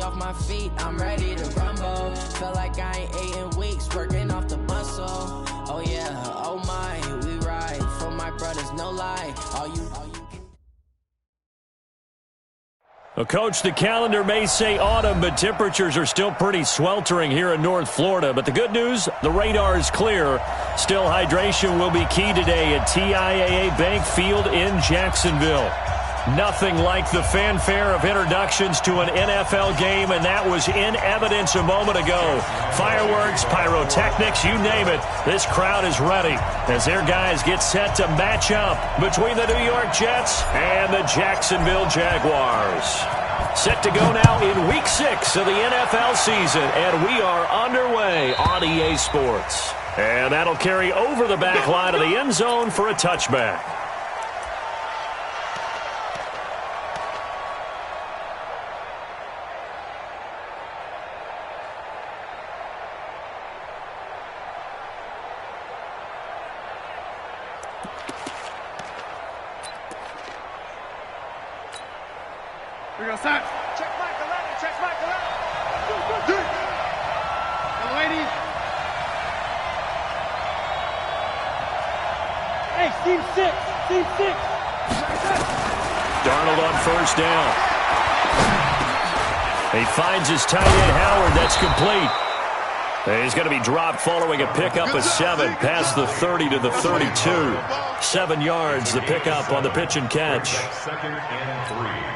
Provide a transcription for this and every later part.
off my feet, I'm ready to rumble. Feel like I ain't ate in weeks, working off the muscle. Oh yeah, oh my, we ride for my brothers, no lie. All you Well, Coach, the calendar may say autumn, but temperatures are still pretty sweltering here in North Florida. But the good news, the radar is clear. Still, hydration will be key today at TIAA Bank Field in Jacksonville. Nothing like the fanfare of introductions to an NFL game, and that was in evidence a moment ago. Fireworks, pyrotechnics, you name it. This crowd is ready as their guys get set to match up between the New York Jets and the Jacksonville Jaguars. Set to go now in Week 6 of the NFL season, and we are underway on EA Sports. And that'll carry over the back line of the end zone for a touchback. Check Michael Leonard. Check Michael Leonard. Young ladies. Hey, team 6. Team 6. Darnold on first down. He finds his tight end Howard. That's complete. He's going to be dropped following a pickup of 7 past the 30 to the 32. 7 yards, the pickup on the pitch and catch. Second and 3.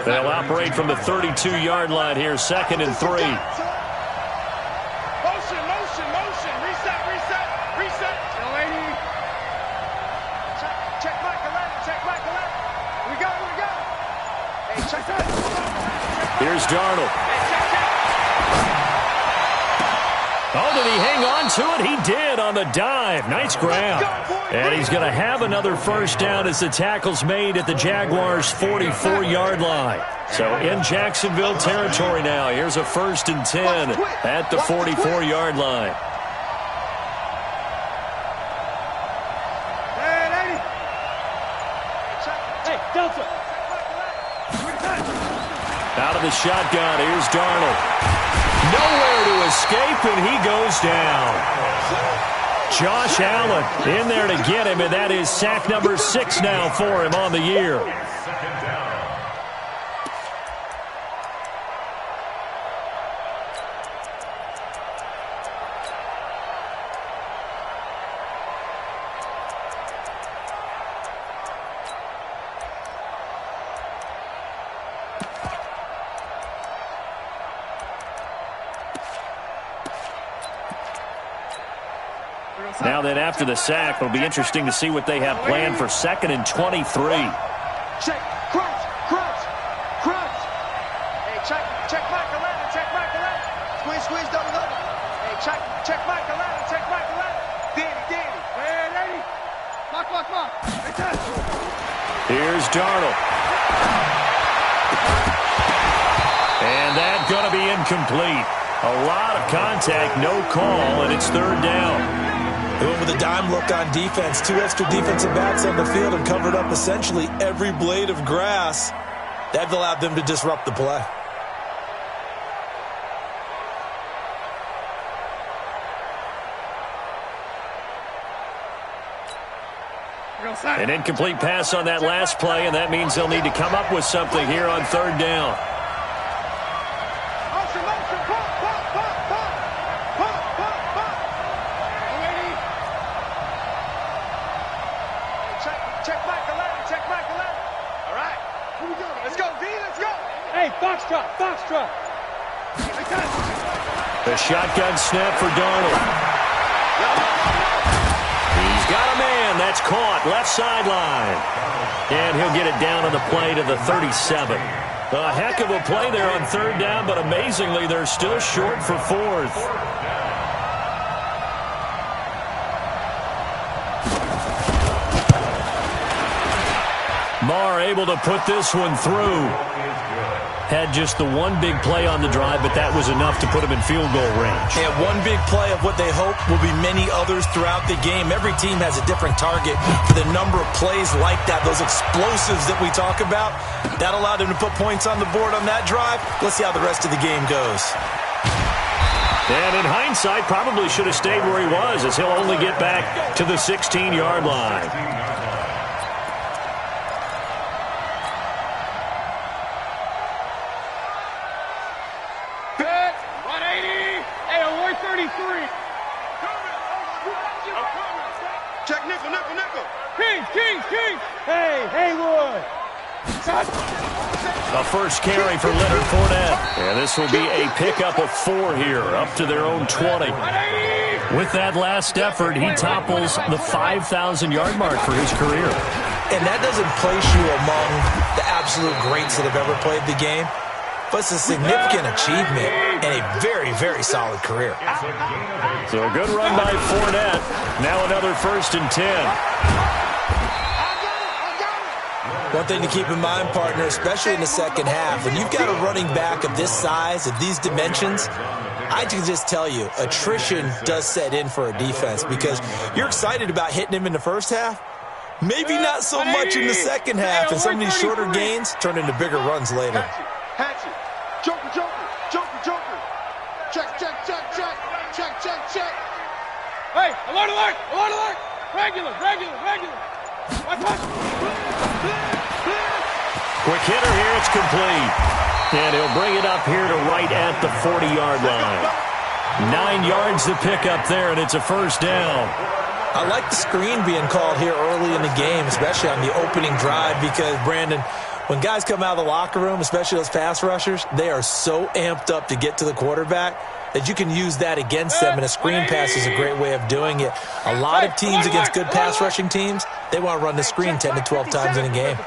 They'll operate from the 32-yard line here, 2nd and 3. Motion. Reset. Young lady. Check Michael Leonard. We go. Hey, check that. Here's Darnold. Oh, did he hang on to it? He did on the dive. Nice grab. And he's going to have another first down as the tackle's made at the Jaguars' 44-yard line. So in Jacksonville territory now. Here's a 1st and 10 at the 44-yard line. Hey, Delta. Out of the shotgun, here's Darnold. Nowhere to escape, and he goes down. Josh Allen in there to get him, and that is sack number 6 now for him on the year. Now then, after the sack, it'll be interesting to see what they have planned for 2nd and 23. Check, crunch. Hey, check Michael Leonard. Squeeze, double. Hey, check Michael Leonard. Danny. Ready? Lock. Here's Darnold. And that's going to be incomplete. A lot of contact, no call, and it's 3rd down. They went with a dime look on defense. 2 extra defensive backs on the field and covered up essentially every blade of grass. That allowed them to disrupt the play. An incomplete pass on that last play, and that means they'll need to come up with something here on 3rd down. Check Michael Leonard. All right. Let's go, D. Hey, Foxtrot. The shotgun snap for Darnold. He's got a man. That's caught. Left sideline. And he'll get it down on the play to the 37. A heck of a play there on 3rd down, but amazingly, they're still short for 4th. Marr able to put this one through. had just the one big play on the drive, but that was enough to put them in field goal range. And one big play of what they hope will be many others throughout the game. Every team has a different target for the number of plays like that, those explosives that we talk about. That allowed them to put points on the board on that drive. Let's see how the rest of the game goes. And in hindsight, probably should have stayed where he was, as he'll only get back to the 16-yard line. Check nickel, nickel, nickel. Kings. Hey, Haywood. A first carry for Leonard Fournette. And this will be a pickup of 4 here, up to their own 20. With that last effort, he topples the 5,000-yard mark for his career. And that doesn't place you among the absolute greats that have ever played the game, but it's a significant achievement and a very, very solid career. So a good run by Fournette. Now another 1st and 10. One thing to keep in mind, partner, especially in the second half, when you've got a running back of this size, of these dimensions, I can just tell you, attrition does set in for a defense because you're excited about hitting him in the first half. Maybe not so much in the second half, and some of these shorter gains turn into bigger runs later. Hatchet. Joker. Check. Hey, alert. Regular. Quick hitter here, it's complete. And he'll bring it up here to right at the 40-yard line. 9 yards to pick up there, and it's a first down. I like the screen being called here early in the game, especially on the opening drive, because, Brandon, when guys come out of the locker room, especially those pass rushers, they are so amped up to get to the quarterback that you can use that against them, and a screen pass is a great way of doing it. A lot of teams against good pass rushing teams, they want to run the screen 10 to 12 times in a game.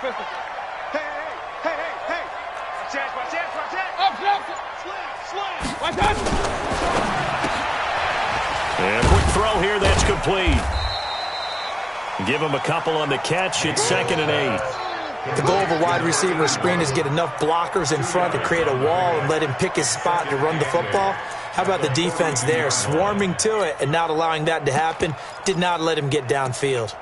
And quick throw here, that's complete. Give him a couple on the catch. It's 2nd and 8. The goal of a wide receiver screen is get enough blockers in front to create a wall and let him pick his spot to run the football. How about the defense there, swarming to it and not allowing that to happen? Did not let him get downfield.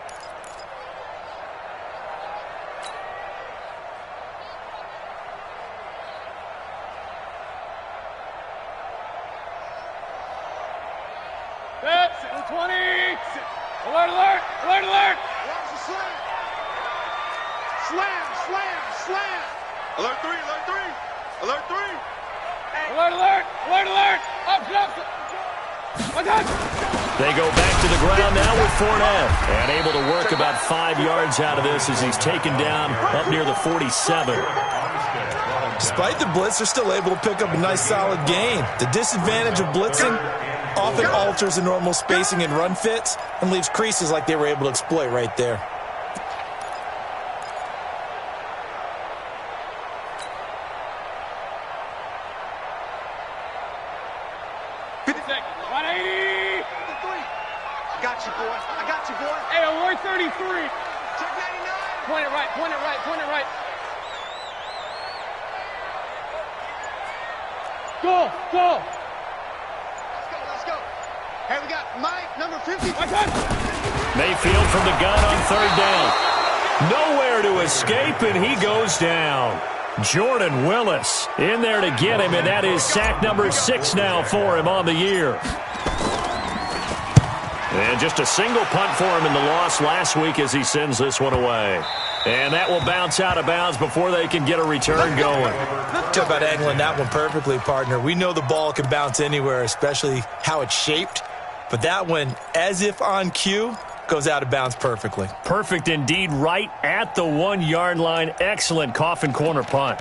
That's 20. Alert. Slam. Alert 3. Alert. Up. They go back to the ground now with Fournette. And able to work about 5 yards out of this as he's taken down up near the 47. Despite the blitz, they're still able to pick up a nice solid gain. The disadvantage of blitzing often alters the normal spacing and run fits and leaves creases like they were able to exploit right there. I got you, boy. Hey, alert 33. Check 99. Point it right. Go. Let's go. Hey, we got Mike, number 50. Mayfield from the gun on 3rd down. Nowhere to escape, and he goes down. Jordan Willis in there to get him, and that is sack number 6 now for him on the year. And just a single punt for him in the loss last week as he sends this one away. And that will bounce out of bounds before they can get a return going. Talk about angling that one perfectly, partner. We know the ball can bounce anywhere, especially how it's shaped. But that one, as if on cue, goes out of bounds perfectly. Perfect indeed, right at the 1-yard line. Excellent coffin corner punt.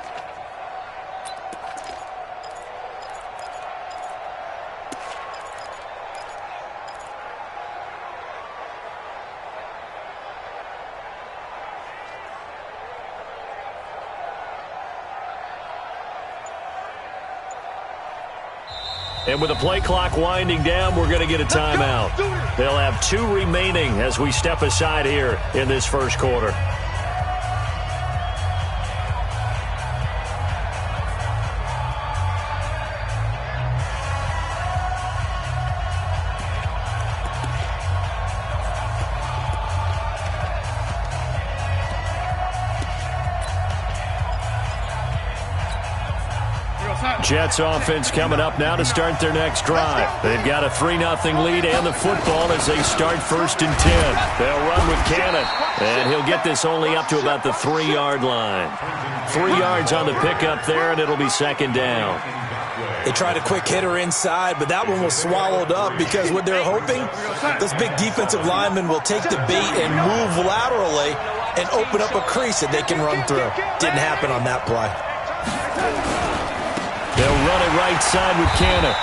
And with the play clock winding down, we're going to get a timeout. They'll have 2 remaining as we step aside here in this first quarter. Jets offense coming up now to start their next drive. They've got a 3-0 lead and the football as they start 1st and 10. They'll run with Cannon, and he'll get this only up to about the 3-yard line. 3 yards on the pickup there, and it'll be 2nd down. They tried a quick hitter inside, but that one was swallowed up because what they're hoping, those big defensive linemen will take the bait and move laterally and open up a crease that they can run through. Didn't happen on that play. They'll run it right side with Cannon.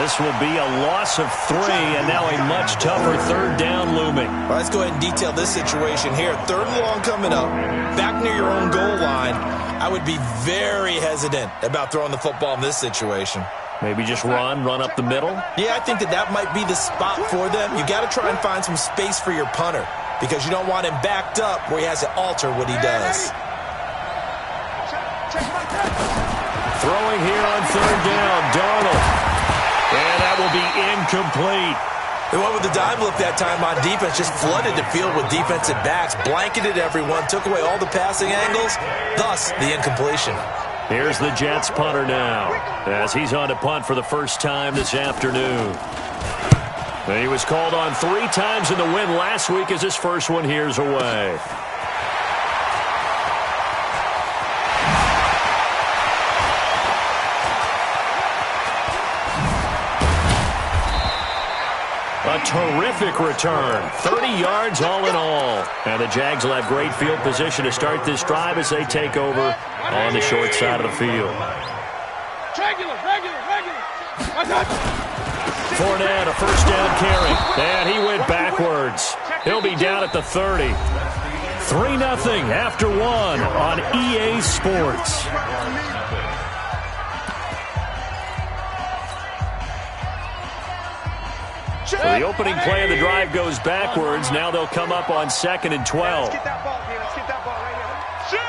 This will be a loss of 3, and now a much tougher 3rd down looming. Well, let's go ahead and detail this situation here. 3rd and long coming up, back near your own goal line. I would be very hesitant about throwing the football in this situation. Maybe just run up the middle? Yeah, I think that might be the spot for them. You got to try and find some space for your punter because you don't want him backed up where he has to alter what he does. Throwing here on 3rd down, Darnold. And that will be incomplete. They went with the dime look that time on defense, just flooded the field with defensive backs, blanketed everyone, took away all the passing angles, thus the incompletion. Here's the Jets punter now as he's on to punt for the first time this afternoon. And he was called on 3 times in the win last week as his first one here's away. A terrific return. 30 yards all in all. And the Jags will have great field position to start this drive as they take over on the short side of the field. Regular. Fournette, a first down carry. And he went backwards. He'll be down at the 30. 3-0 after 1 on EA Sports. So the opening play of the drive goes backwards. Now they'll come up on 2nd and 12. Let's get that ball here. Let's get that ball right here. Shoot.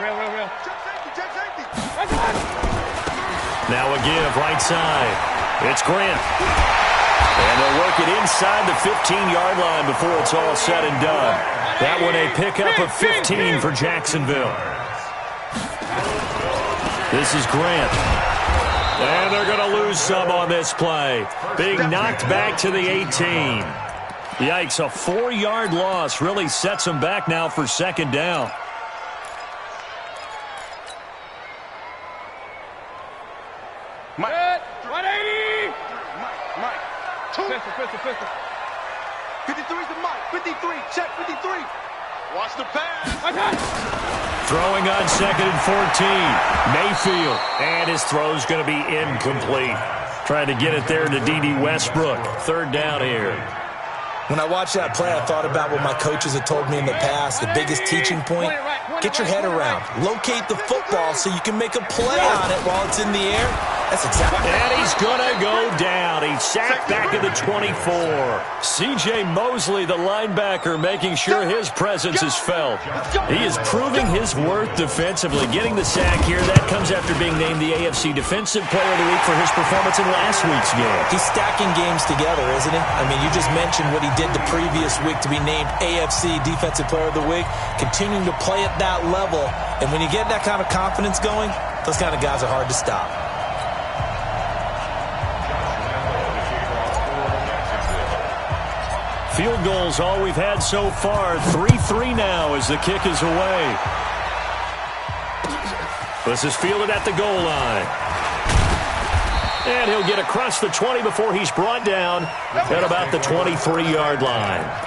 Real. Check safety. Now a give right side. It's Grant. And they'll work it inside the 15-yard line before it's all said and done. That one a pickup of 15 for Jacksonville. This is Grant. And they're going to lose some on this play. Being knocked back to the 18. Yikes, a 4-yard loss really sets them back now for 2nd down. Mike. 180. Mike. Pistol. 53's the Mike. 53. Check 53. Watch the pass. Throwing on 2nd and 14. Mayfield. And his throw's going to be incomplete. Trying to get it there to D.D. Westbrook. 3rd down here. When I watched that play, I thought about what my coaches had told me in the past. The biggest teaching point, get your head around. Locate the football so you can make a play on it while it's in the air. That's exactly. And he's going to go down. He's sacked back at the 24. C.J. Mosley, the linebacker, making sure his presence is felt. He is proving his worth defensively. Getting the sack here, that comes after being named the AFC Defensive Player of the Week for his performance in last week's game. He's stacking games together, isn't he? I mean, you just mentioned what he did the previous week to be named AFC Defensive Player of the Week, continuing to play at that level. And when you get that kind of confidence going, those kind of guys are hard to stop. Field goals all we've had so far. 3-3 now as the kick is away. This is fielded at the goal line. And he'll get across the 20 before he's brought down at about the 23-yard line.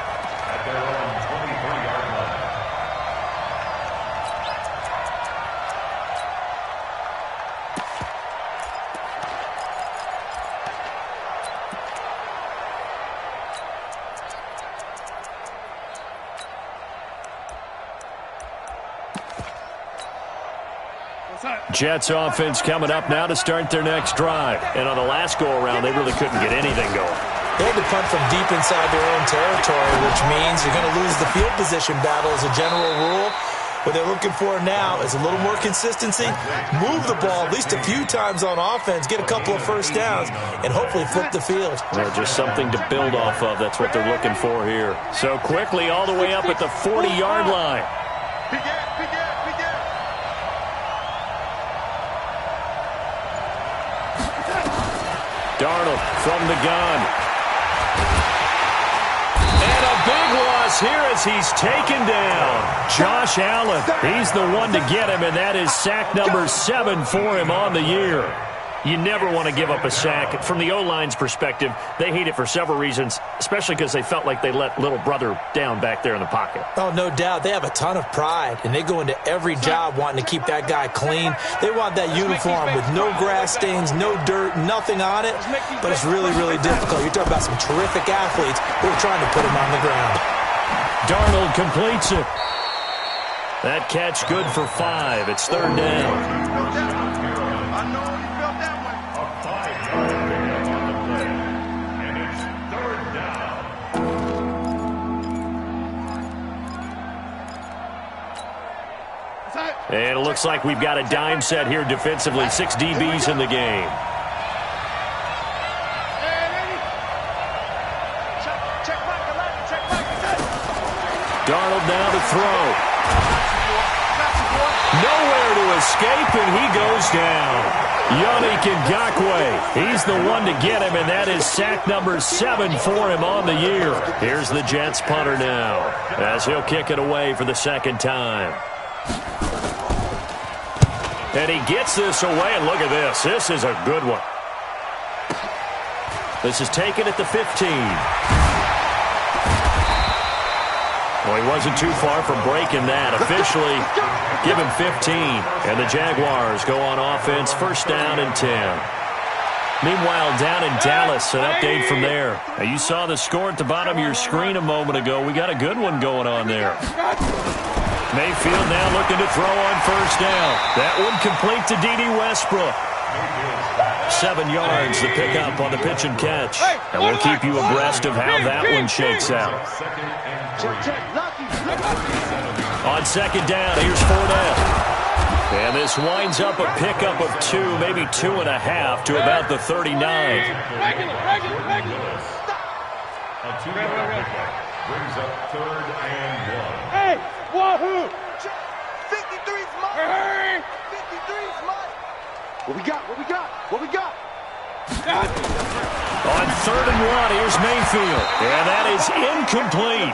Jets offense coming up now to start their next drive. And on the last go-around, they really couldn't get anything going. They had to punt from deep inside their own territory, which means you're going to lose the field position battle as a general rule. What they're looking for now is a little more consistency, move the ball at least a few times on offense, get a couple of first downs, and hopefully flip the field. Well, just something to build off of. That's what they're looking for here. So quickly all the way up at the 40-yard line. Darnold from the gun. And a big loss here as he's taken down. Josh Allen, he's the one to get him, and that is sack number 7 for him on the year. You never want to give up a sack. From the O-line's perspective, they hate it for several reasons, especially because they felt like they let little brother down back there in the pocket. Oh, no doubt. They have a ton of pride, and they go into every job wanting to keep that guy clean. They want that uniform with no grass stains, no dirt, nothing on it, but it's really, really difficult. You're talking about some terrific athletes who are trying to put him on the ground. Darnold completes it. That catch good for 5. It's 3rd down. And it looks like we've got a dime set here defensively. 6 DBs in the game. Darnold now to throw. Nowhere to escape, and he goes down. Yannick Ngakoue, he's the one to get him, and that is sack number 7 for him on the year. Here's the Jets punter now, as he'll kick it away for the 2nd time. And he gets this away, and look at this. This is a good one. This is taken at the 15. Well, he wasn't too far from breaking that. Officially, give him 15. And the Jaguars go on offense, 1st down and 10. Meanwhile, down in Dallas, an update from there. Now, you saw the score at the bottom of your screen a moment ago. We got a good one going on there. Mayfield now looking to throw on 1st down. That one complete to D.D. Westbrook. 7 yards the pickup on the pitch and catch. And we'll keep you abreast of how that one shakes out. On 2nd down, here's Fournette. And this winds up a pickup of 2, maybe 2.5 to about the 39. Brings up 3rd and 1. Hey, wahoo! 53's mine. 53's mine. What we got? What we got? What we got? On 3rd and 1, here's Mayfield. And that is incomplete.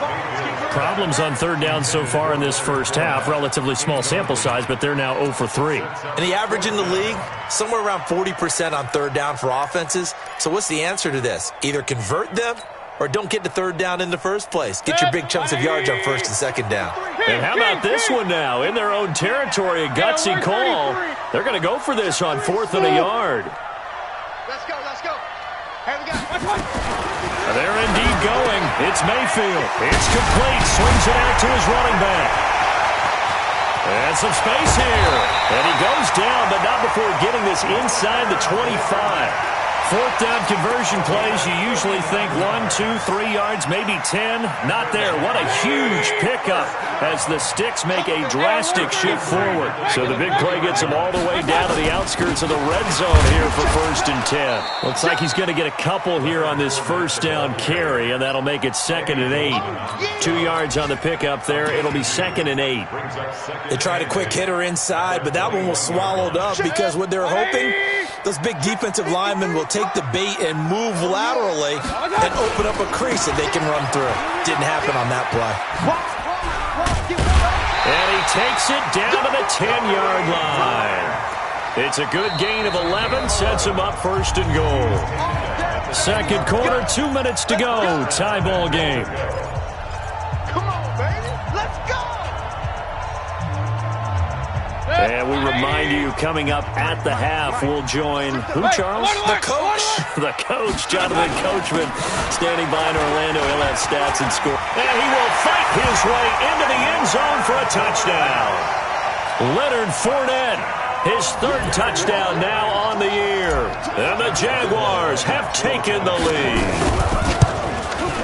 Problems on 3rd down so far in this first half. Relatively small sample size, but they're now 0 for 3. And the average in the league, somewhere around 40% on 3rd down for offenses. So what's the answer to this? Either convert them or don't get to 3rd down in the first place. Get your big chunks of yards on 1st and 2nd down. And how about this one now? In their own territory, a gutsy call. They're going to go for this on 4th and a yard. Let's go, let's go. Hey, we got They're indeed going. It's Mayfield. It's complete. Swings it out to his running back. And some space here. And he goes down, but not before getting this inside the 25. 4th down conversion plays, you usually think 1, 2, 3 yards, maybe 10. Not there. What a huge pickup as the Sticks make a drastic shift forward. So the big play gets him all the way down to the outskirts of the red zone here for 1st and 10. Looks like he's going to get a couple here on this 1st down carry, and that'll make it 2nd and 8. 2 yards on the pickup there. It'll be 2nd and 8. They tried a quick hitter inside, but that one was swallowed up because what they're hoping, those big defensive linemen will take the bait and move laterally and open up a crease that they can run through. Didn't happen on that play. And he takes it down to the 10-yard line. It's a good gain of 11, sets him up 1st and goal. 2nd quarter, 2 minutes to go. Tie ball game. Come on, baby. Let's go. And we remind you, coming up at the half, we'll join who, Charles? The coach. The coach, Jonathan Coachman, standing by in Orlando. He'll have stats and score. And he will fight his way into the end zone for a touchdown. Leonard Fournette, his 3rd touchdown now on the year. And the Jaguars have taken the lead.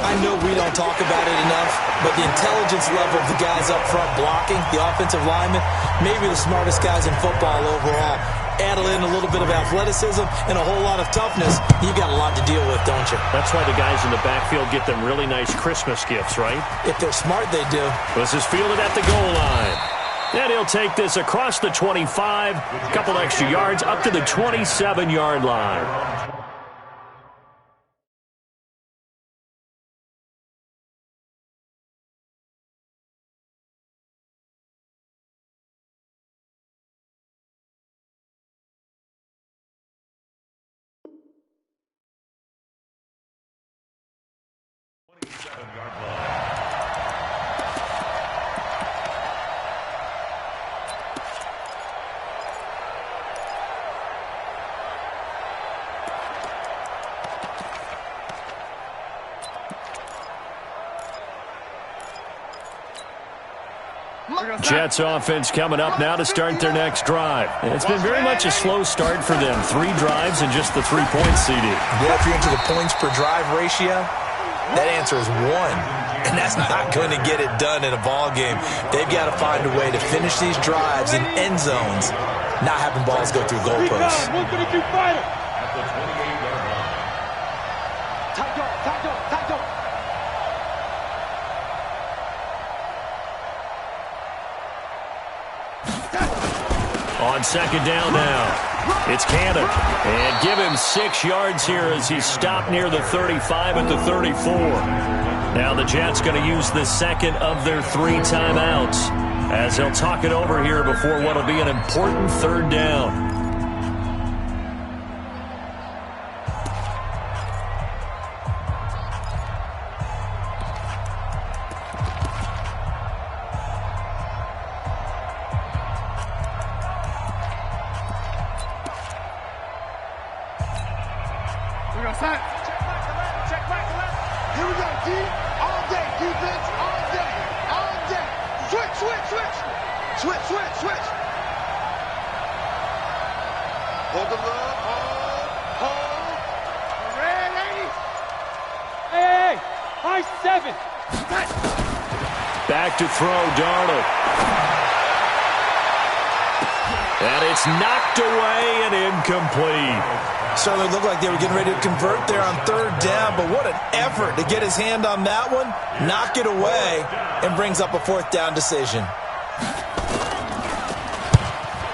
I know we don't talk about it enough, but the intelligence level of the guys up front blocking, the offensive linemen, maybe the smartest guys in football overall. Add in a little bit of athleticism and a whole lot of toughness, you got a lot to deal with, don't you? That's why the guys in the backfield get them really nice Christmas gifts, right? If they're smart, they do. This is fielded at the goal line. And he'll take this across the 25, a couple extra yards, up to the 27-yard line. Jets offense coming up now to start their next drive. It's been very much a slow start for them. 3 drives and just the 3 points, CD. Yeah, if you're into the points per drive ratio, that answer is 1. And that's not going to get it done in a ball game. They've got to find a way to finish these drives in end zones, not having balls go through goalposts. On second down now, it's Cannon. And give him 6 yards here as he's stopped near the 35 at the 34. Now the Jets going to use the second of their 3 timeouts as they'll talk it over here before what will be an important 3rd down. Back to throw, Darnold. And it's knocked away and incomplete. Certainly looked like they were getting ready to convert there on 3rd down, but what an effort to get his hand on that one, knock it away, and brings up a 4th down decision.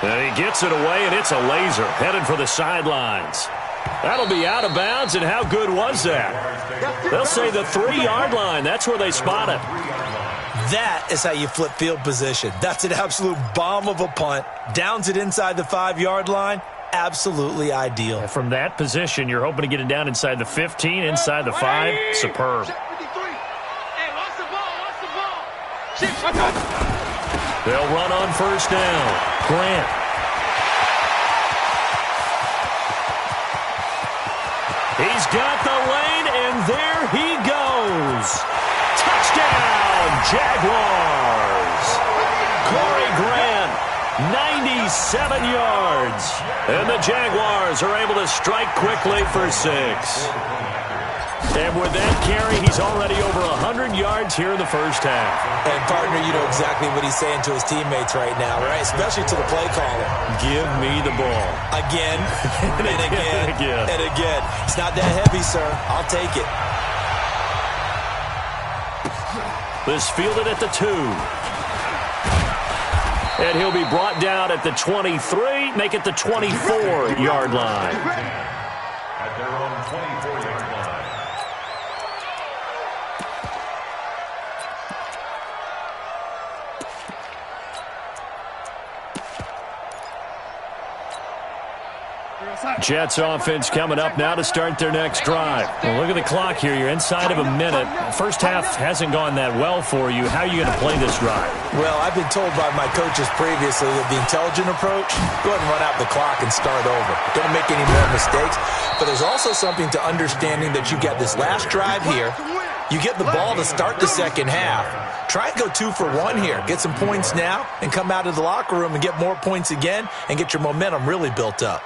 And he gets it away, and it's a laser headed for the sidelines. That'll be out of bounds, and how good was that? They'll say the 3-yard line. That's where they spot it. That is how you flip field position. That's an absolute bomb of a punt. Downs it inside the 5-yard line. Absolutely ideal. And from that position, you're hoping to get it down inside the 15, inside the 5. Superb. They'll run on 1st down. Grant. He's got the lane, and there he goes. Touchdown, Jaguars. Corey Grant, 97 yards. And the Jaguars are able to strike quickly for 6. And with that carry, he's already over 100 yards here in the first half. And, partner, you know exactly what he's saying to his teammates right now, right? Especially to the play caller. Give me the ball. Again, and again, and again. It's not that heavy, sir. I'll take it. This fielded at the 2. And he'll be brought down at the 23, make it the 24-yard line. At their own 24-yard line. Jets offense coming up now to start their next drive. Well, look at the clock here. You're inside of a minute. First half hasn't gone that well for you. How are you going to play this drive? Well, I've been told by my coaches previously that the intelligent approach, go ahead and run out the clock and start over. Don't make any more mistakes. But there's also something to understanding that you got this last drive here. You get the ball to start the second half. Try and go 2 for 1 here. Get some points now and come out of the locker room and get more points again and get your momentum really built up.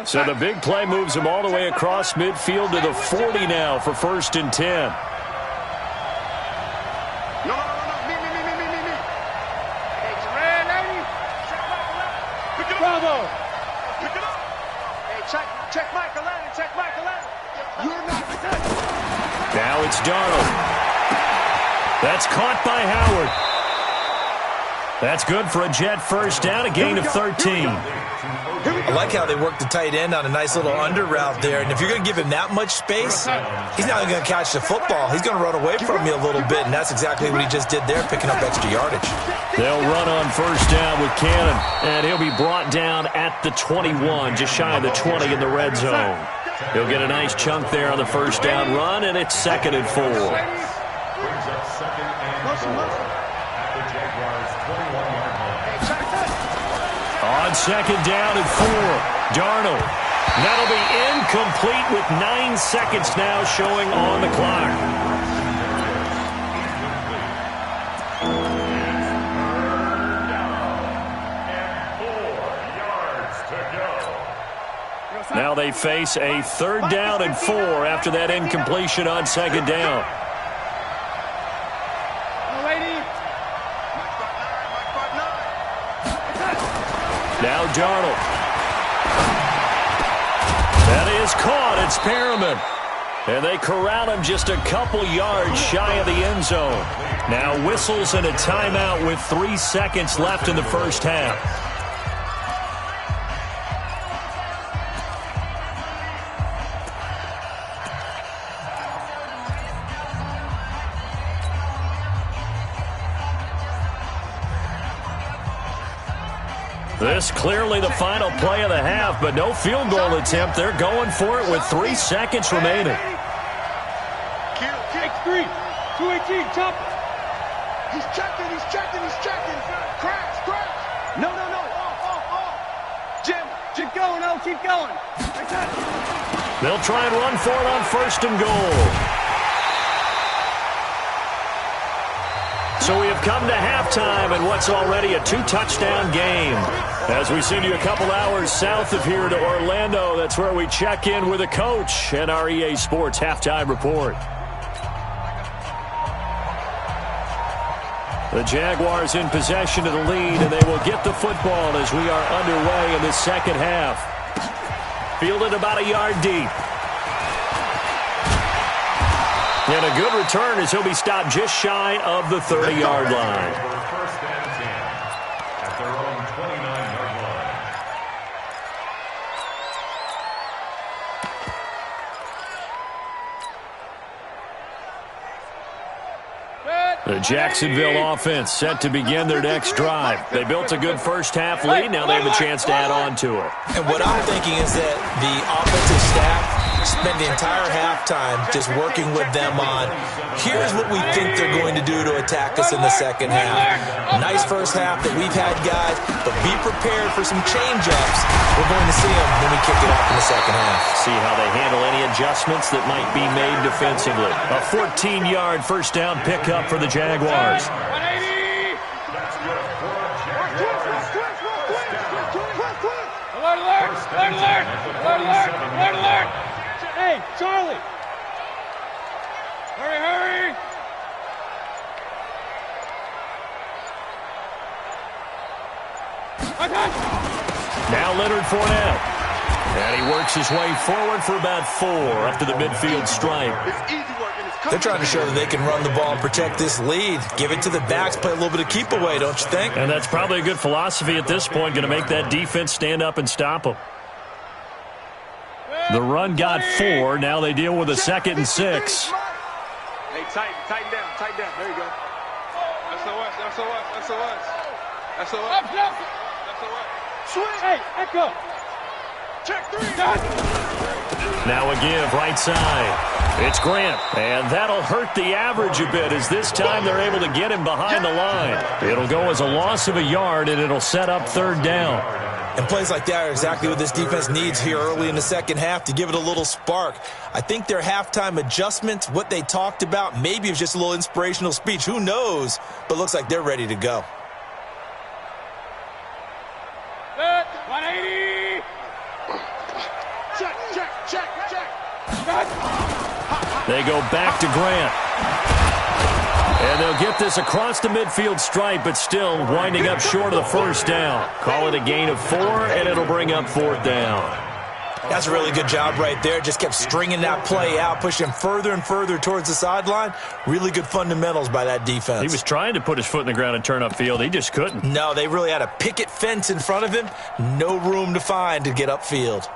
So the big play moves him all the way across midfield to the 40 now for 1st and 10. No. Me. Hey, Terrell, lady. Pick it up. Bravo. Pick it up. Hey, check Michael Allen. Check Michael Allen. You're not safe. Now it's Darnold. That's caught by Howard. That's good for a Jet 1st down, a gain of 13. I like how they work the tight end on a nice little under route there. And if you're going to give him that much space, he's not going to catch the football. He's going to run away from you a little bit, and that's exactly what he just did there, picking up extra yardage. They'll run on 1st down with Cannon, and he'll be brought down at the 21, just shy of the 20 in the red zone. He'll get a nice chunk there on the 1st down run, and it's 2nd and 4. Brings up 2nd and 4 at the Jaguars' 21-yard line. On 2nd down and 4, Darnold. That'll be incomplete with 9 seconds now showing on the clock. Now they face a 3rd down and 4 after that incompletion on 2nd down. Now Darnold. That is caught. It's Perriman. And they corral him just a couple yards shy of the end zone. Now whistles and a timeout with 3 seconds left in the first half. This clearly the final play of the half, but no field goal attempt. They're going for it with 3 seconds remaining. X3, 218, chop. He's checking. Crash. No. Off. Jim, keep going, keep going. They'll try and run for it on 1st and goal. So we have come to halftime in what's already a 2-touchdown game. As we send you a couple hours south of here to Orlando, that's where we check in with a coach and our EA Sports halftime report. The Jaguars in possession of the lead, and they will get the football as we are underway in the second half. Fielded about a yard deep. And a good return as he'll be stopped just shy of the 30-yard line. First and 10 at their own 29-yard line. The Jacksonville offense set to begin their next drive. They built a good first-half lead. Now they have a chance to add on to it. And what I'm thinking is that the offensive staff spend the entire halftime just working with them on, here's what we think they're going to do to attack us in the second half. Nice first half that we've had, guys, but be prepared for some change-ups. We're going to see them when we kick it off in the second half. See how they handle any adjustments that might be made defensively. A 14-yard first down pickup for the Jaguars. Alert! Hey, Charlie! Hurry! Now Leonard Fournette. And he works his way forward for about 4 up to the midfield stripe. They're trying to show that they can run the ball and protect this lead. Give it to the backs, play a little bit of keep away, don't you think? And that's probably a good philosophy at this point, going to make that defense stand up and stop them. The run got 4. Now they deal with a 2nd and 6. Hey, tighten down. There you go. SOS. Swing. Hey, echo. Check 3. Now a give right side. It's Grant. And that'll hurt the average a bit as this time they're able to get him behind the line. It'll go as a loss of a yard, and it'll set up 3rd down. And plays like that are exactly what this defense needs here early in the second half to give it a little spark. I think their halftime adjustment, what they talked about, maybe it was just a little inspirational speech. Who knows? But looks like they're ready to go. 180. Check. They go back to Grant. And they'll get this across the midfield stripe, but still winding up short of the first down. Call it a gain of 4, and it'll bring up 4th down. That's a really good job right there. Just kept stringing that play out, pushing further and further towards the sideline. Really good fundamentals by that defense. He was trying to put his foot in the ground and turn upfield. He just couldn't. No, they really had a picket fence in front of him. No room to find to get upfield.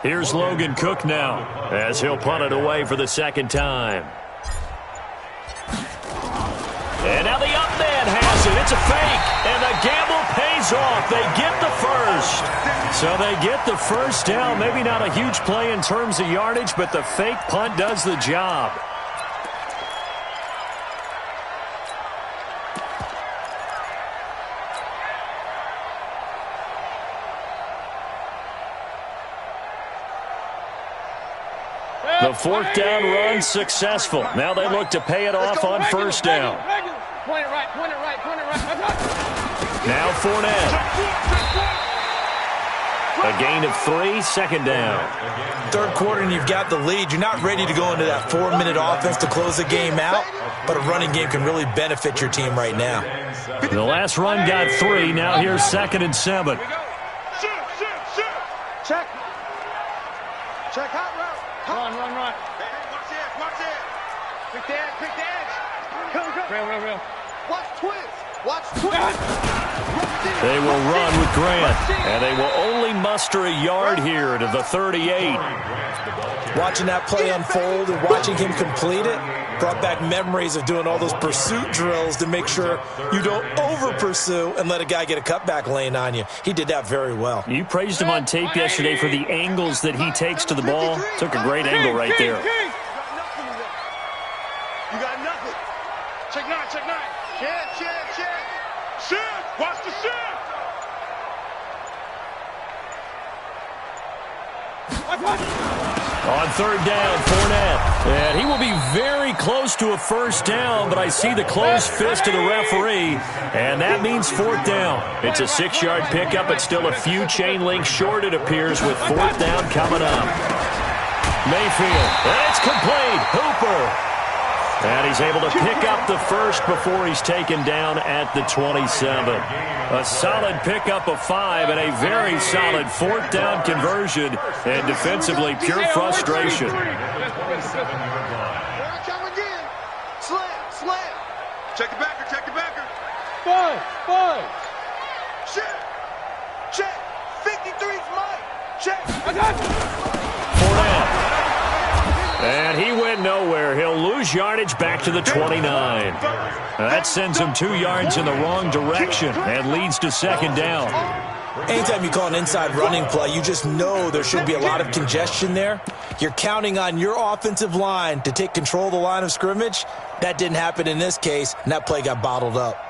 Here's Logan Cook now as he'll punt it away for the 2nd time. And now the up man has it. It's a fake. And the gamble pays off. They get the first. So they get the first down. Maybe not a huge play in terms of yardage, but the fake punt does the job. The fourth down run successful. Now they look to pay it off on first down. Point it right, point it right, point it right. Now Fournette. A gain of 3, second down. Third quarter and you've got the lead. You're not ready to go into that 4-minute offense to close the game out, but a running game can really benefit your team right now. The last run got 3. Now here's 2nd and 7. Shoot. Check. Check hot route. Run. Hey, watch the edge. Pick the edge. Come. Real. Watch twist. They will run with Grant, and they will only muster a yard here to the 38. Watching that play unfold and watching him complete it brought back memories of doing all those pursuit drills to make sure you don't over-pursue and let a guy get a cutback lane on you. He did that very well. You praised him on tape yesterday for the angles that he takes to the ball. Took a great angle right there. You got nothing. Check 9. Shit. Watch the shit. On third down, Fournette. And he will be very close to a first down, but I see the closed fist of the referee, and that means fourth down. It's a 6-yard pickup, but still a few chain links short, it appears, with fourth down coming up. Mayfield, and it's complete. Hooper. And he's able to pick up the first before he's taken down at the 27. A solid pickup of 5 and a very solid fourth down conversion. And defensively, pure frustration. Here I come again. Slam. Check the backer. Five. Shit. Check. 53's Mike. Check. Fournette. And he went nowhere. He'll lose yardage back to the 29. That sends him 2 yards in the wrong direction and leads to second down. Anytime you call an inside running play, you just know there should be a lot of congestion there. You're counting on your offensive line to take control of the line of scrimmage. That didn't happen in this case, and that play got bottled up.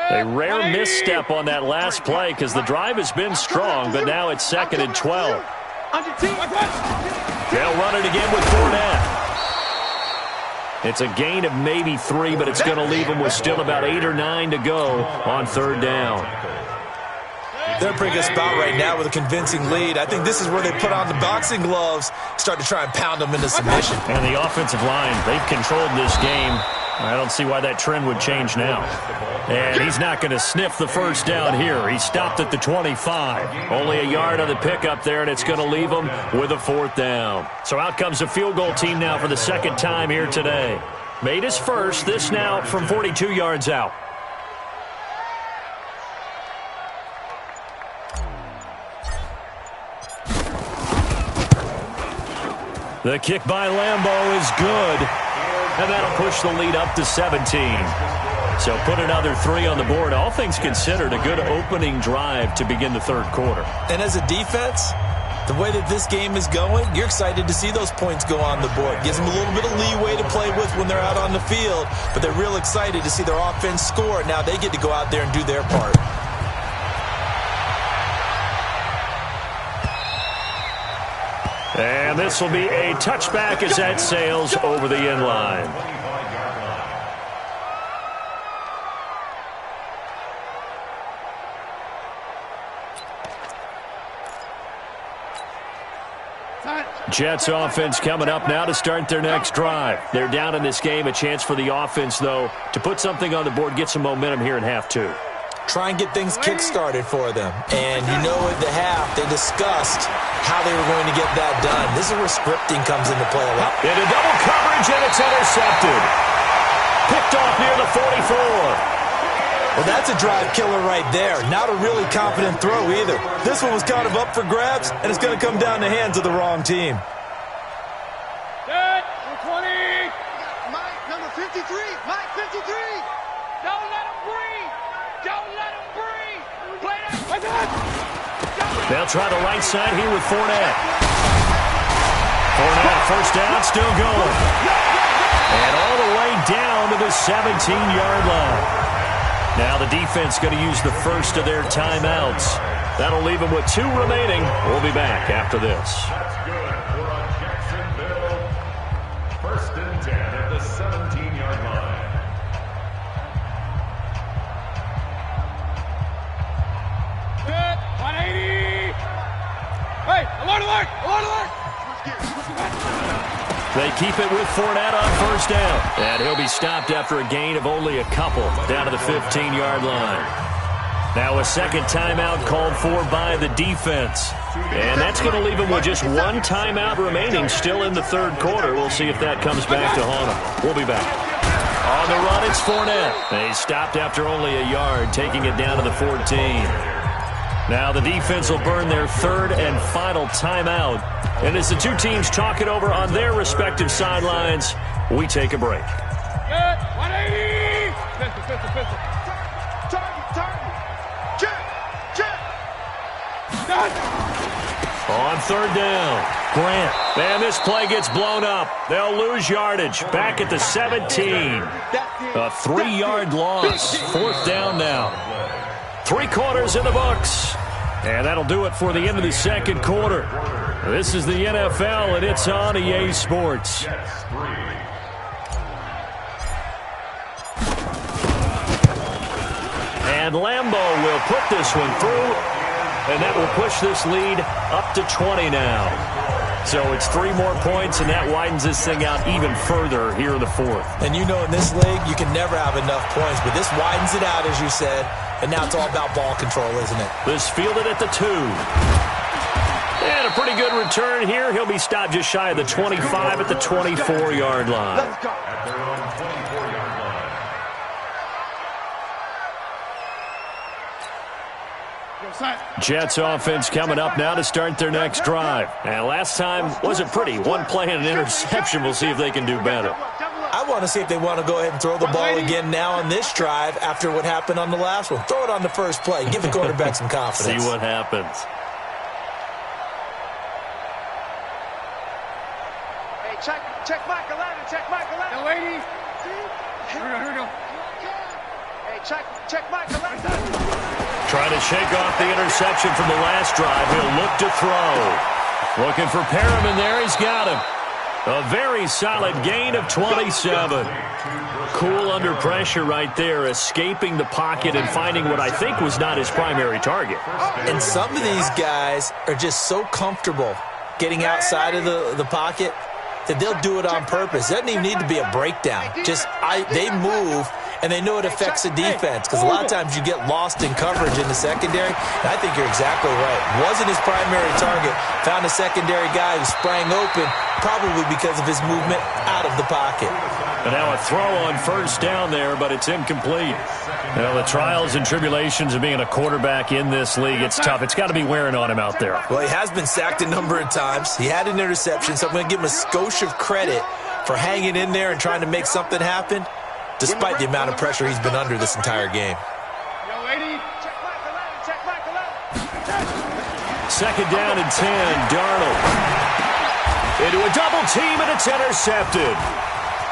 A rare misstep on that last play because the drive has been strong, but now it's 2nd and 12. They'll run it again with Fournette. It's a gain of maybe 3, but it's going to leave them with still about 8 or 9 to go on third down. They're in a pretty good spot right now with a convincing lead. I think this is where they put on the boxing gloves, start to try and pound them into submission. And the offensive line, they've controlled this game. I don't see why that trend would change now. And he's not going to sniff the first down here. He stopped at the 25. Only a yard on the pickup there, and it's going to leave him with a fourth down. So out comes a field goal team now for the second time here today. Made his first, this now from 42 yards out. The kick by Lambeau is good. And that'll push the lead up to 17. So put another 3 on the board. All things considered, a good opening drive to begin the third quarter. And as a defense, the way that this game is going, you're excited to see those points go on the board. Gives them a little bit of leeway to play with when they're out on the field. But they're real excited to see their offense score. Now they get to go out there and do their part. And this will be a touchback as that sails over the end line. Jets offense coming up now to start their next drive. They're down in this game. A chance for the offense, though, to put something on the board, get some momentum here in half 2. Try and get things kick-started for them. And you know at the half, they discussed how they were going to get that done. This is where scripting comes into play a lot. Into double coverage, and it's intercepted. Picked off near the 44. Well, that's a drive killer right there. Not a really confident throw either. This one was kind of up for grabs, and it's going to come down the hands of the wrong team. Set, 20. Mike, number 53. Mike, 53. Don't let him breathe. Don't let him breathe. Play that. They'll try the right side here with Fournette. Fournette, first down, still going. And all the way down to the 17-yard line. Now the defense going to use the first of their timeouts. That'll leave them with 2 remaining. We'll be back after this. That's good for a Jacksonville. 1st and 10 at the 17-yard line. Good. 180. Hey, alert, alert, alert, alert. They keep it with Fournette on 1st down. And he'll be stopped after a gain of only a couple down to the 15-yard line. Now a second timeout called for by the defense. And that's going to leave him with just 1 timeout remaining still in the 3rd quarter. We'll see if that comes back to haunt him. We'll be back. On the run, it's Fournette. They stopped after only a yard, taking it down to the 14. Now the defense will burn their 3rd and final timeout. And as the 2 teams talk it over on their respective sidelines, we take a break. Good. 180. Pistol. Target. Check. Done. On 3rd down, Grant. And this play gets blown up. They'll lose yardage. Back at the 17. A 3-yard loss. 4th down now. 3 quarters in the books. And that'll do it for the end of the 2nd quarter. This is the NFL, and it's on EA Sports. And Lambeau will put this one through, and that will push this lead up to 20 now. So it's 3 more points, and that widens this thing out even further here in the 4th. And you know in this league, you can never have enough points, but this widens it out, as you said, and now it's all about ball control, isn't it? This fielded at the 2. And a pretty good return here. He'll be stopped just shy of the 25 at the 24-yard line. At their own 24-yard line. Jets offense coming up now to start their next drive. And last time wasn't pretty. 1 play and an interception. We'll see if they can do better. I want to see if they want to go ahead and throw the ball again now on this drive after what happened on the last one. Throw it on the first play. Give the quarterback some confidence. See what happens. Hey, check Michael Allen. Check Michael Allen. No, 80. Here we go. Hey, check Michael Allen. Trying to shake off the interception from the last drive. He'll look to throw. Looking for Perriman there. He's got him. A very solid gain of 27. Cool under pressure right there, escaping the pocket and finding what I think was not his primary target. And some of these guys are just so comfortable getting outside of the pocket that they'll do it on purpose. It doesn't even need to be a breakdown. They move, and they know it affects the defense because a lot of times you get lost in coverage in the secondary. And I think you're exactly right. Wasn't his primary target. Found a secondary guy who sprang open, probably because of his movement out of the pocket. And now a throw on 1st down there, but it's incomplete. Well, the trials and tribulations of being a quarterback in this league, it's tough. It's got to be wearing on him out there. Well, he has been sacked a number of times. He had an interception, so I'm going to give him a skosh of credit for hanging in there and trying to make something happen, despite the amount of pressure he's been under this entire game. Yo, 80. Check Michael Allen. 2nd down and 10, Darnold. Into a double team, and it's intercepted.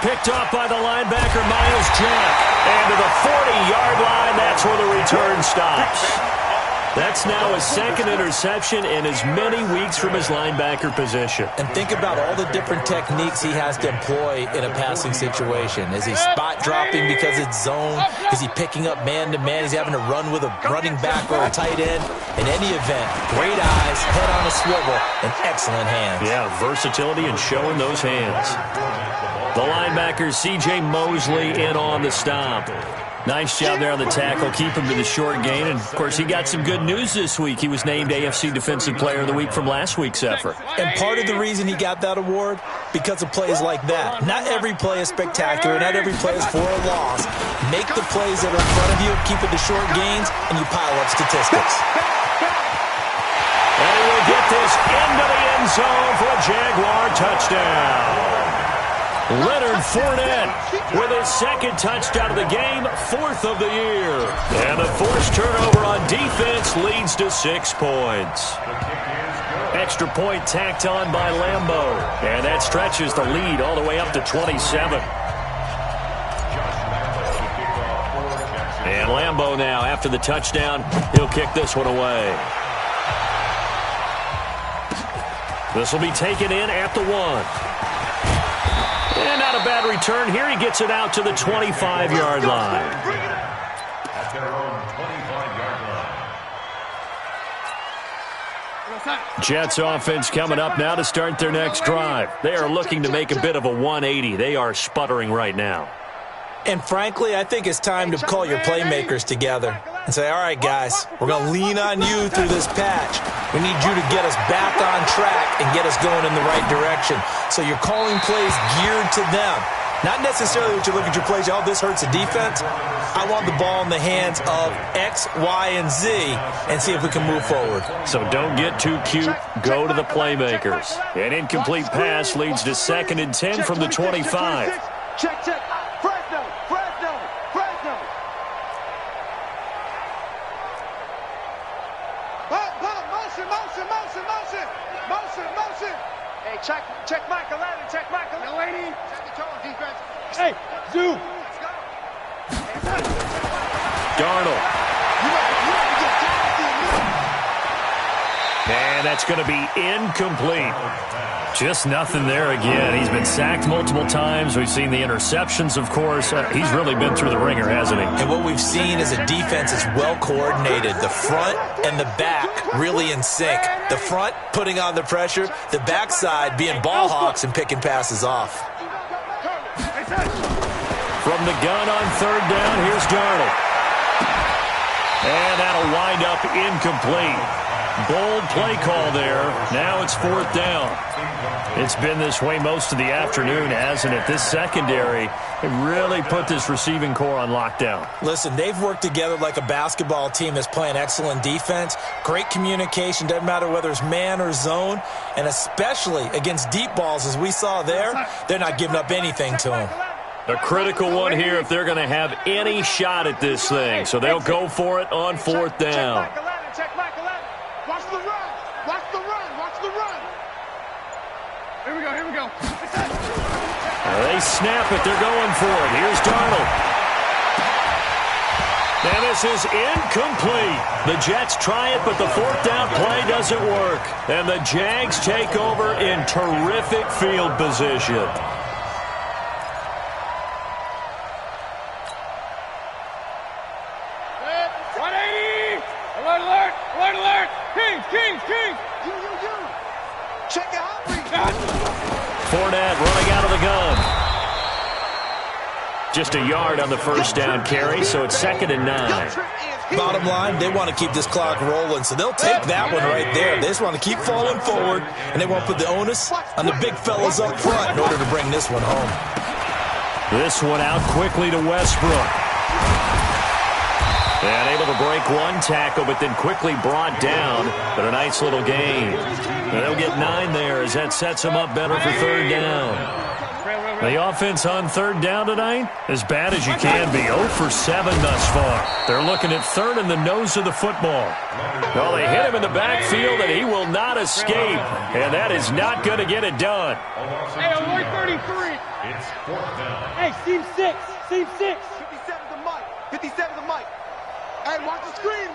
Picked off by the linebacker, Myles Jack. And to the 40-yard line, that's where the return stops. That's now his 2nd interception in as many weeks from his linebacker position. And think about all the different techniques he has to employ in a passing situation. Is he spot dropping because it's zone? Is he picking up man-to-man? Is he having to run with a running back or a tight end? In any event, great eyes, head on a swivel, and excellent hands. Yeah, versatility and showing those hands. The linebacker, C.J. Mosley, in on the stop. Nice job there on the tackle. Keep him to the short gain. And, of course, he got some good news this week. He was named AFC Defensive Player of the Week from last week's effort. And part of the reason he got that award, because of plays like that. Not every play is spectacular. Not every play is for a loss. Make the plays that are in front of you, keep it to short gains, and you pile up statistics. And he will get this into the end zone for a Jaguar touchdown. Leonard Fournette with his 2nd touchdown of the game, 4th of the year. And the forced turnover on defense leads to 6 points. Extra point tacked on by Lambeau. And that stretches the lead all the way up to 27. Lambeau now, after the touchdown, he'll kick this one away. This will be taken in at the 1. And not a bad return here. He gets it out to the 25-yard line. At their own 25-yard line. Jets offense coming up now to start their next drive. They are looking to make a bit of a 180. They are sputtering right now. And frankly, I think it's time to call your playmakers together and say, all right, guys, we're going to lean on you through this patch. We need you to get us back on track and get us going in the right direction. So you're calling plays geared to them. Not necessarily that you look at your plays, oh, this hurts the defense. I want the ball in the hands of X, Y, and Z and see if we can move forward. So don't get too cute. Go to the playmakers. An incomplete pass leads to 2nd and 10 from the 25. Check. Fresno. Motion. Hey, check Michael Allen. No, lady. Check the tone, defense. Hey, zoom. Let's go. Darnold. And that's going to be incomplete. Just nothing there again. He's been sacked multiple times. We've seen the interceptions, of course. He's really been through the ringer, hasn't he? And what we've seen is a defense is well coordinated. The front and the back really in sync. The front putting on the pressure. The backside being ball hawks and picking passes off. From the gun on 3rd down, here's Darnold. And that'll wind up incomplete. Bold play call there. Now it's 4th down. It's been this way most of the afternoon, hasn't it? This secondary, it really put this receiving core on lockdown. Listen, they've worked together like a basketball team that's playing excellent defense. Great communication. Doesn't matter whether it's man or zone. And especially against deep balls, as we saw there, they're not giving up anything to them. A critical one here if they're going to have any shot at this thing. So they'll go for it on 4th down. Check Michael Allen. Watch the run. Here we go. They snap it. They're going for it. Here's Darnold. And this is incomplete. The Jets try it, but the 4th down play doesn't work. And the Jags take over in terrific field position. Alert! Kings! You! Check it out. Fournette running out of the gun. Just a yard on the 1st down carry, so it's 2nd and 9. Bottom line, they want to keep this clock rolling, so they'll take that one right there. They just want to keep falling forward, and they want to put the onus on the big fellas up front in order to bring this one home. This one out quickly to Westbrook. And able to break one tackle, but then quickly brought down. But a nice little gain. And they'll get 9 there as that sets them up better for 3rd down. The offense on 3rd down tonight, as bad as you can be. 0 for 7 thus far. They're looking at 3rd in the nose of the football. Well, they hit him in the backfield, and he will not escape. And that is not going to get it done. Hey, avoid 33. It's 4th down. Hey, seam 6. 57 to Mike. Hey, watch the screen.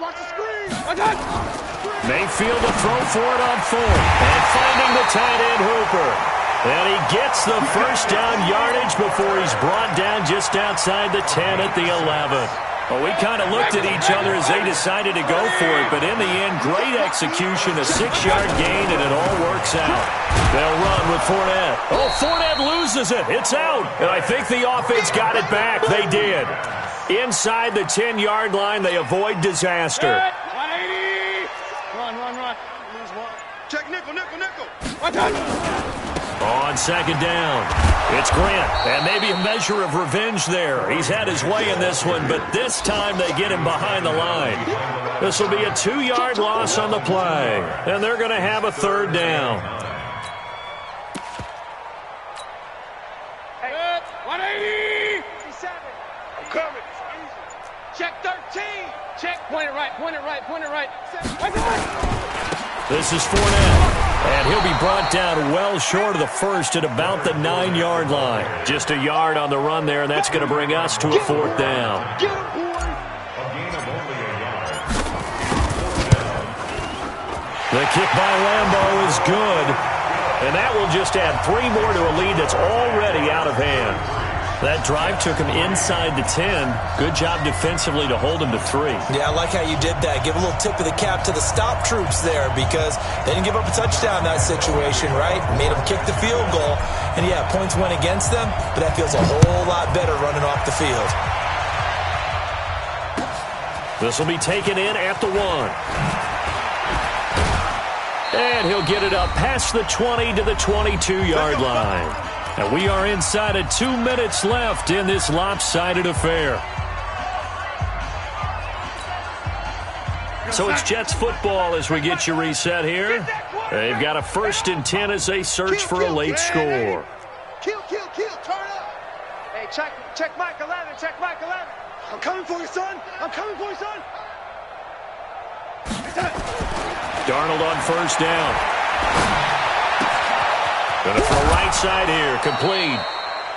Mayfield to throw for it on 4th. And finding the tight end Hooper. And he gets the 1st down yardage before he's brought down just outside the 10 at the 11. Well, we kind of looked at each other as they decided to go for it, but in the end, great execution, a 6-yard gain, and it all works out. They'll run with Fournette. Oh, Fournette loses it. It's out. And I think the offense got it back. They did. Inside the 10-yard line, they avoid disaster. 180. Run. Lose one. Check nickel. On 2nd down, it's Grant, and maybe a measure of revenge there. He's had his way in this one, but this time they get him behind the line. This will be a 2-yard loss on the play, and they're going to have a 3rd down. 180. 57. I'm coming. Check 13. Check. Point it right. This is Fournette. And he'll be brought down well short of the 1st at about the 9-yard line. Just a yard on the run there, and that's going to bring us to a 4th down. The kick by Lambeau is good. And that will just add 3 more to a lead that's already out of hand. That drive took him inside the 10. Good job defensively to hold him to 3. Yeah, I like how you did that. Give a little tip of the cap to the stop troops there because they didn't give up a touchdown in that situation, right? Made them kick the field goal. And, yeah, points went against them, but that feels a whole lot better running off the field. This will be taken in at the 1. And he'll get it up past the 20 to the 22-yard line. And we are inside of 2 minutes left in this lopsided affair. So it's Jets football as we get you reset here. They've got a 1st and 10 as they search for a late score. Kill, turn up. Hey, check Mike 11, check Mike 11. I'm coming for you, son. I'm coming for you, son. Darnold on 1st down. Going to throw right side here. Complete.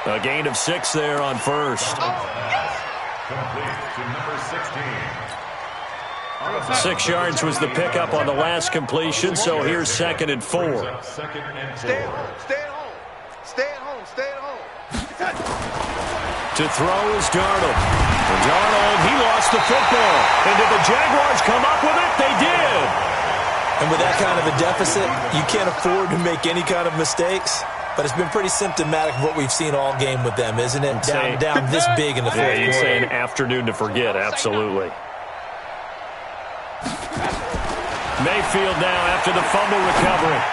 A gain of 6 there on 1st. Complete to number 16. 6 yards was the pickup on the last completion, so here's 2nd and 4. Second and 4. Stay at home. Stay at home. To throw is Darnold. And Darnold, he lost the football. And did the Jaguars come up with it? They did. And with that kind of a deficit, you can't afford to make any kind of mistakes. But it's been pretty symptomatic of what we've seen all game with them, isn't it? Down this big in the fourth quarter. You'd say an afternoon to forget, absolutely. Mayfield now after the fumble recovery.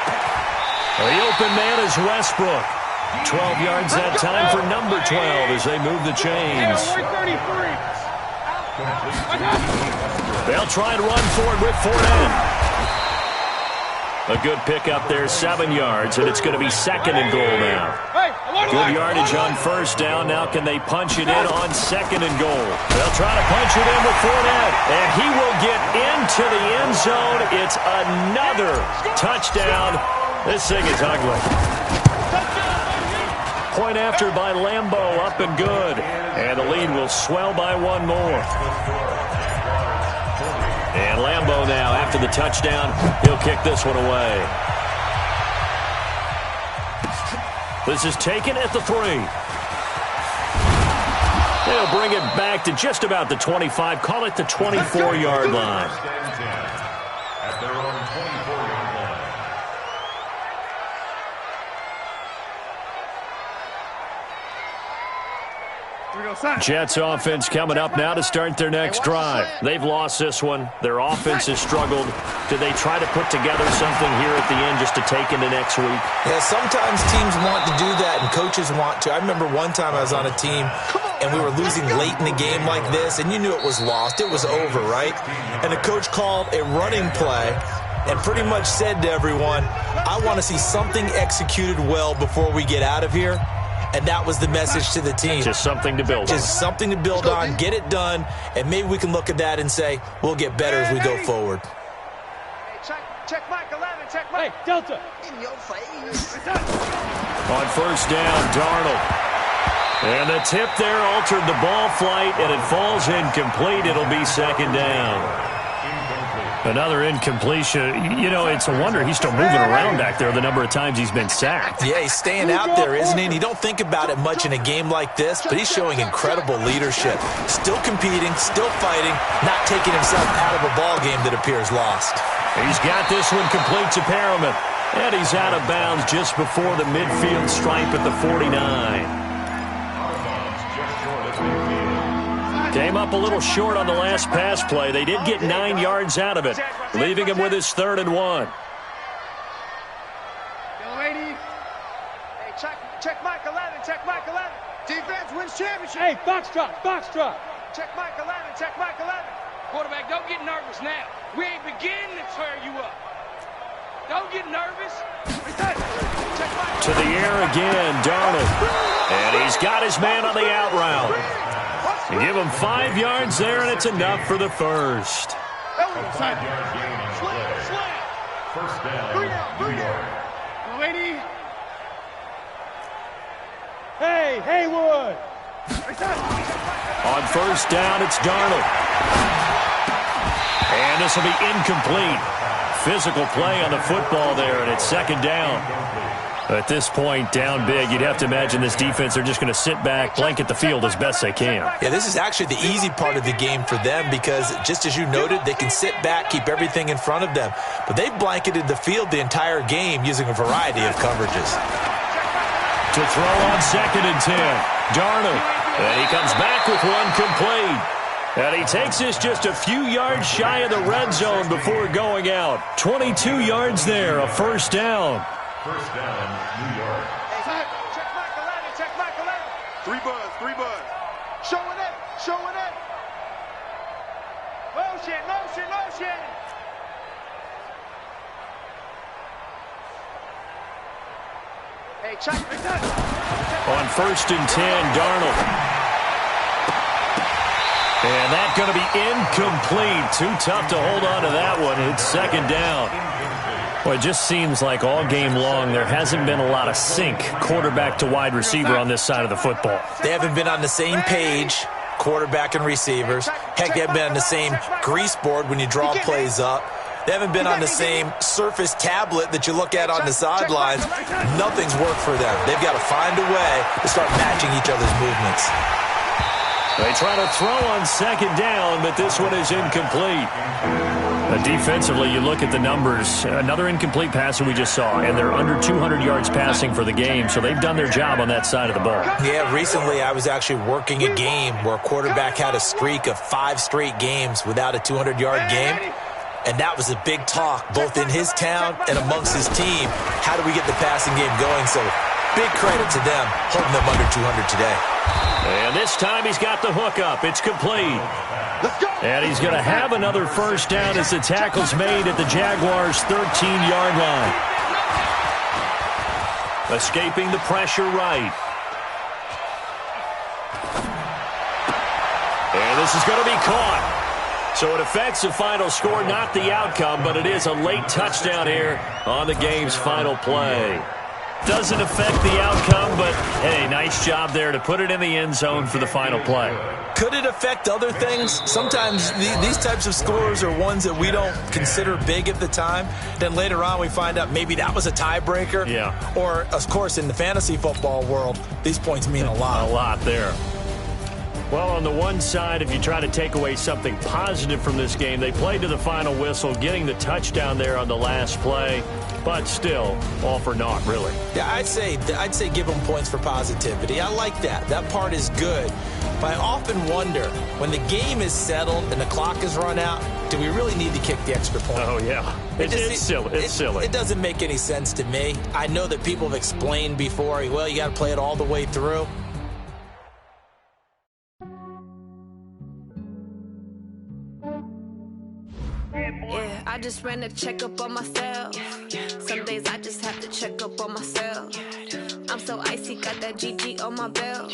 The open man is Westbrook. 12 yards that time for number 12 as they move the chains. They'll try and run forward with Fournette. A good pickup there, 7 yards, and it's going to be 2nd and goal now. Good yardage on 1st down. Now can they punch it in on 2nd and goal? They'll try to punch it in with Fournette, and he will get into the end zone. It's another touchdown. This thing is ugly. Point after by Lambeau, up and good. And the lead will swell by 1 more. And Lambeau now, after the touchdown, he'll kick this one away. This is taken at the 3. They'll bring it back to just about the 25, call it the 24-yard line. At their own 24-yard line. Jets offense coming up now to start their next drive. They've lost this one. Their offense has struggled. Do they try to put together something here at the end just to take into next week? Yeah, sometimes teams want to do that and coaches want to. I remember one time I was on a team and we were losing late in the game like this, and you knew it was lost. It was over, right? And the coach called a running play and pretty much said to everyone, I want to see something executed well before we get out of here. And that was the message to the team. Just something to build on. Just something to build on, get it done, and maybe we can look at that and say, we'll get better as we go forward. Hey, check Mike 11, check Mike. Hey, Delta. In your face. On 1st down, Darnold. And the tip there altered the ball flight, and it falls incomplete. It'll be 2nd down. Another incompletion. You know, it's a wonder he's still moving around back there the number of times he's been sacked. Yeah, he's staying out there, isn't he? And you don't think about it much in a game like this, but he's showing incredible leadership. Still competing, still fighting, not taking himself out of a ball game that appears lost. He's got this one complete to Perriman. And he's out of bounds just before the midfield stripe at the 49. Came up a little short on the last pass play. They did get 9 yards out of it, leaving him with his 3rd and 1. Young lady. Hey, check Mike 11, check Mike 11. Defense wins championship. Hey, foxtrot. Check Mike 11, check Mike 11. Quarterback, don't get nervous now. We ain't beginning to tear you up. Don't get nervous. To the air again, Darnold. And he's got his man on the out route. And give him 5 yards there, and it's enough for the first. A 5-yard gain on the play. First down, New York. Lady. Hey, Haywood. On 1st down, it's Darnold. And this will be incomplete. physical play on the football there, and it's second down. At this point, down big, you'd have to imagine this defense, they're just going to sit back, blanket the field as best they can. Yeah, this is actually the easy part of the game for them because, just as you noted, they can sit back, keep everything in front of them. But they've blanketed the field the entire game using a variety of coverages. To throw on 2nd and 10, Darnold. And he comes back with one complete. And he takes this just a few yards shy of the red zone before going out. 22 yards there, a first down. First down, New York. Check Michael Allen, check Michael Allen. 3 buzz. Showing it. Motion. Hey, check. On 1st and 10, Darnold. And that's going to be incomplete. Too tough to hold on to that one. It's second down. Well, it just seems like all game long there hasn't been a lot of sync quarterback to wide receiver on this side of the football. They haven't been on the same page, quarterback and receivers. Heck, they haven't been on the same grease board when you draw plays up. They haven't been on the same Surface tablet that you look at on the sidelines. Nothing's worked for them. They've got to find a way to start matching each other's movements. They try to throw on second down, but this one is incomplete. Defensively, you look at the numbers. Another incomplete pass that we just saw, and they're under 200 yards passing for the game, so they've done their job on that side of the ball. Yeah, recently I was actually working a game where a quarterback had a streak of 5 straight games without a 200-yard game, and that was a big talk, both in his town and amongst his team. How do we get the passing game going? So big credit to them, holding them under 200 today. And this time he's got the hook up. It's complete. And he's going to have another first down as the tackle's made at the Jaguars' 13-yard line. Escaping the pressure right. And this is going to be caught. So it affects the final score, not the outcome, but it is a late touchdown here on the game's final play. Doesn't affect the outcome, but, hey, nice job there to put it in the end zone for the final play. Could it affect other things? Sometimes these types of scores are ones that we don't consider big at the time. Then later on we find out maybe that was a tiebreaker. Yeah. Or, of course, in the fantasy football world, these points mean a lot. A lot there. Well, on the one side, if you try to take away something positive from this game, they played to the final whistle, getting the touchdown there on the last play, but still, all for naught, really. Yeah, I'd say give them points for positivity. I like that. That part is good. But I often wonder, when the game is settled and the clock is run out, do we really need to kick the extra point? Oh, yeah. It's silly. It's silly. It doesn't make any sense to me. I know that people have explained before, well, you got to play it all the way through. Yeah, I just ran a checkup on myself. Some days I just have to check up on myself. I'm so icy, got that GG on my belt.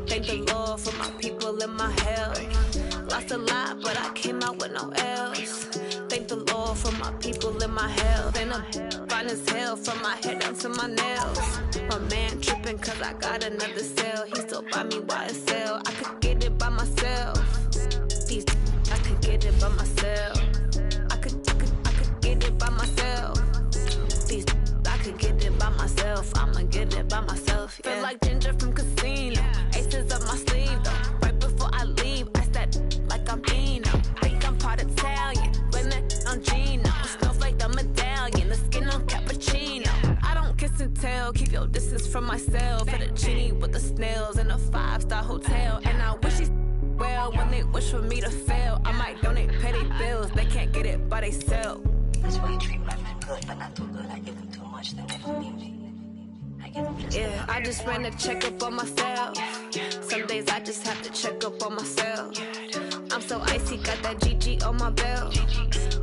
Thank the Lord for my people and my health. Lost a lot, but I came out with no L's. Thank the Lord for my people and my health. And I'm fine as hell from my head down to my nails. My man tripping cause I got another cell. He still buy me YSL. I could get it by myself. These I could get it by myself. I could get it by myself. These I could get it by myself. I'ma get it by myself. Yeah. Feel like Ginger from Casino. Aces up my sleeve though. Right before I leave, I said like I'm Dino. Think I'm part Italian. Blame that on Gino. Snowflake the medallion. The skin on cappuccino. I don't kiss and tell. Keep your distance from myself. Fettuccine with the snails in a 5-star hotel. And I wish he's well when they wish for me to fail. I might donate petty bills. They can't get it by themselves. That's why you treat women good, but not too good. I give them too much, then they don't need me. I give them just yeah, I just ran a checkup on myself. Some days I just have to check up on myself. I'm so icy, got that GG on my belt.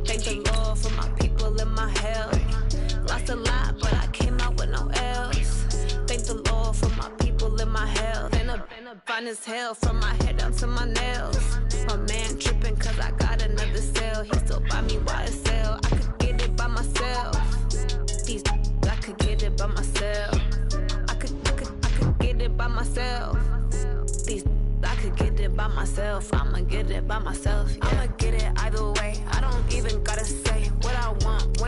Thank the Lord for my people and my health. Lost a lot, but I came out with no L's. Thank the Lord for my people and my health. And I'm fine as hell from my head down to my nails. My man tripping cause I got another cell. He still buy me YSL. I could get it by myself. These I could get it by myself. I could get it by myself. These I could get it by myself. I'ma get it by myself. Yeah. I'ma get it either way. I don't even gotta say what I want.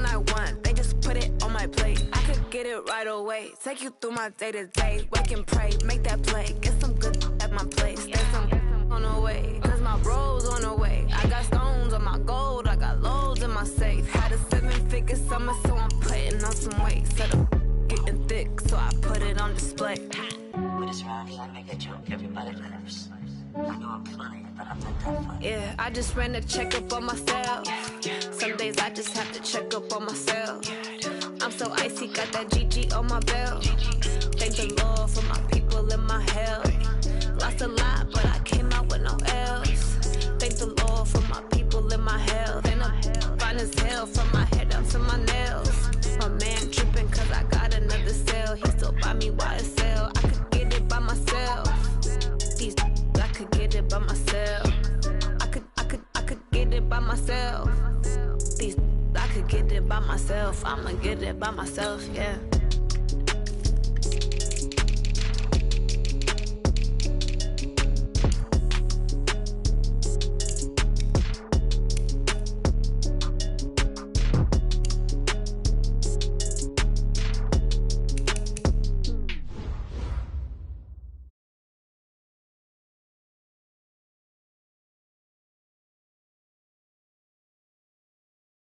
it right away. Take you through my day-to-day. Wake and pray, make that play. Get some good at my place. There's some on the way, cause my bro's on the way. I got stones on my gold, I got loads in my safe. Had a 7-figure summer, so I'm putting on some weight. Said I'm getting thick, so I put it on display. With this round, I make it joke, everybody laughs. I know I'm funny, but I'm not that funny. Yeah, I just ran a checkup on myself. Some days I just have to check up on myself. I'm so icy, got that GG on my belt. Thank the Lord for my people in my health. Lost a lot, but I came out with no L's. Thank the Lord for my people in my health. And I'm fine as hell from my head up to my nails. My man tripping cause I got another sale. He still buy me YSL. I could get it by myself. These I could get it by myself. I could get it by myself. These I could get it by myself. I'ma get it by myself, yeah.